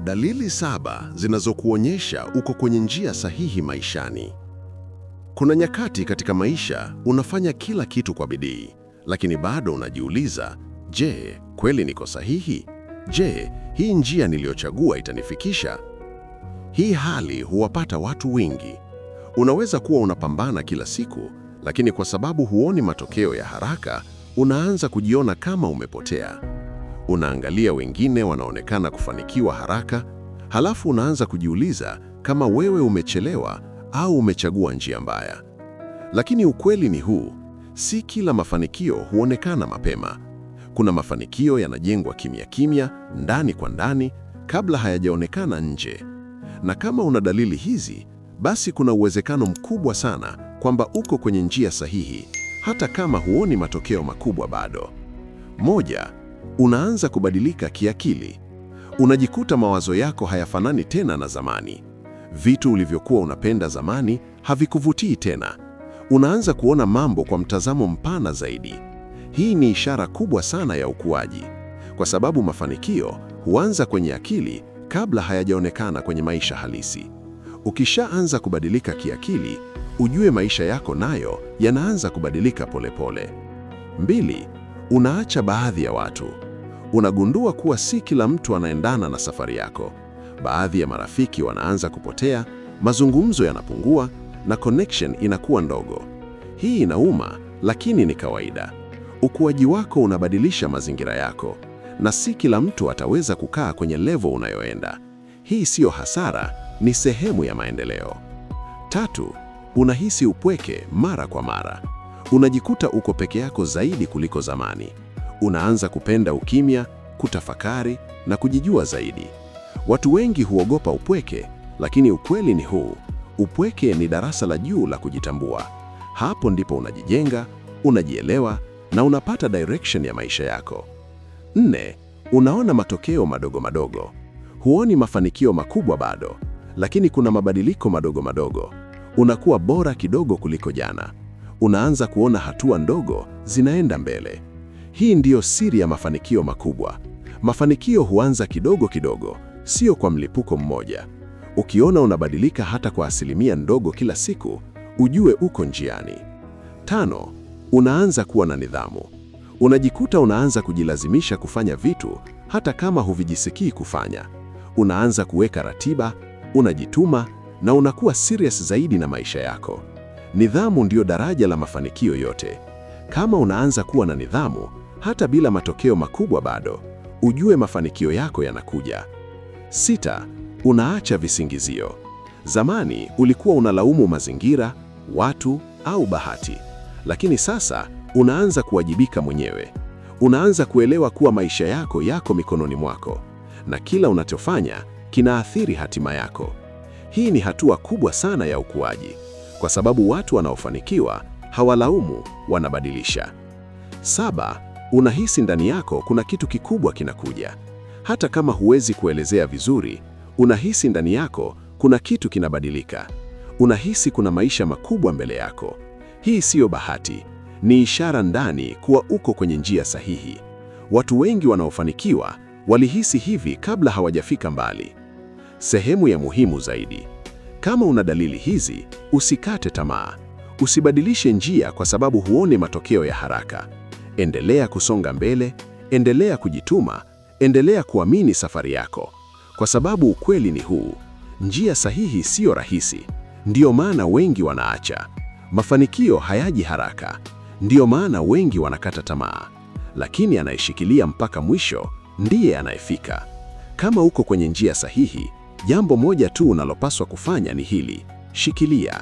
Dalili 7 zinazokuonyesha uko kwenye njia sahihi maishani. Kuna nyakati katika maisha unafanya kila kitu kwa bidii, lakini bado unajiuliza, je, kweli niko sahihi? Je, hii njia niliyochagua itanifikisha? Hii hali huwapata watu wengi. Unaweza kuwa unapambana kila siku, lakini kwa sababu huoni matokeo ya haraka, unaanza kujiona kama umepotea. Unaangalia wengine wanaonekana kufanikiwa haraka, halafu unaanza kujiuliza kama wewe umechelewa au umechagua njia mbaya. Lakini ukweli ni huu, si kila mafanikio huonekana mapema. Kuna mafanikio yanajengwa kimya kimya, ndani kwa ndani, kabla hayajaonekana nje. Na kama una dalili hizi, basi kuna uwezekano mkubwa sana kwamba uko kwenye njia sahihi, hata kama huoni matokeo makubwa bado. 1. Unaanza kubadilika kiakili. Unajikuta mawazo yako hayafanani tena na zamani. Vitu ulivyokuwa unapenda zamani havikuvutii tena. Unaanza kuona mambo kwa mtazamo mpana zaidi. Hii ni ishara kubwa sana ya ukuaji, kwa sababu mafanikio huanza kwenye akili kabla hayajaonekana kwenye maisha halisi. Ukishaanza kubadilika kiakili, ujue maisha yako nayo yanaanza kubadilika polepole. 2. Unaacha baadhi ya watu. Unagundua kuwa si kila mtu anaendana na safari yako. Baadhi ya marafiki wanaanza kupotea, mazungumzo yanapungua na connection inakuwa ndogo. Hii inauma, lakini ni kawaida. Ukuaji wako unabadilisha mazingira yako, na si kila mtu ataweza kukaa kwenye level unayoenda. Hii siyo hasara, ni sehemu ya maendeleo. 3. Unahisi upweke mara kwa mara. Unajikuta uko peke yako zaidi kuliko zamani. Unaanza kupenda ukimya, kutafakari na kujijua zaidi. Watu wengi huogopa upweke, lakini ukweli ni huu: upweke ni darasa la juu la kujitambua. Hapo ndipo unajijenga, unajielewa na unapata direction ya maisha yako. 4. Unaona matokeo madogo madogo. Huoni mafanikio makubwa bado, lakini kuna mabadiliko madogo madogo. Unakuwa bora kidogo kuliko jana. Unaanza kuona hatua ndogo zinaenda mbele. Hii ndiyo siri ya mafanikio makubwa. Mafanikio huanza kidogo kidogo, sio kwa mlipuko mmoja. Ukiona unabadilika hata kwa asilimia ndogo kila siku, ujue uko njiani. 5. Unaanza kuwa na nidhamu. Unajikuta unaanza kujilazimisha kufanya vitu hata kama huvijisikii kufanya. Unaanza kuweka ratiba, unajituma na unakuwa serious zaidi na maisha yako. Nidhamu ndiyo daraja la mafanikio yote. Kama unaanza kuwa na nidhamu, hata bila matokeo makubwa bado, ujue mafanikio yako yanakuja. 6. Unaacha visingizio. Zamani ulikuwa unalaumu mazingira, watu au bahati, lakini sasa unaanza kuwajibika mwenyewe. Unaanza kuelewa kuwa maisha yako yako mikononi mwako, na kila unachofanya kinaathiri hatima yako. Hii ni hatua kubwa sana ya ukuaji, kwa sababu watu wanaofanikiwa hawalaumu, wanabadilisha. 7. Unahisi ndani yako kuna kitu kikubwa kinakuja. Hata kama huwezi kuelezea vizuri, unahisi ndani yako kuna kitu kinabadilika. Unahisi kuna maisha makubwa mbele yako. Hii siyo bahati, ni ishara ndani kuwa uko kwenye njia sahihi. Watu wengi wanaofanikiwa walihisi hivi kabla hawajafika mbali. Sehemu ya muhimu zaidi: kama una dalili hizi, usikate tamaa. Usibadilishe njia kwa sababu huone matokeo ya haraka. Endelea kusonga mbele, endelea kujituma, endelea kuamini safari yako. Kwa sababu ukweli ni huu: njia sahihi siyo rahisi. Ndiyo maana wengi wanaacha. Mafanikio hayaji haraka. Ndiyo maana wengi wanakata tamaa. Lakini anayeshikilia mpaka mwisho ndiye anayefika. Kama uko kwenye njia sahihi, jambo moja tu unalopaswa kufanya ni hili: shikilia.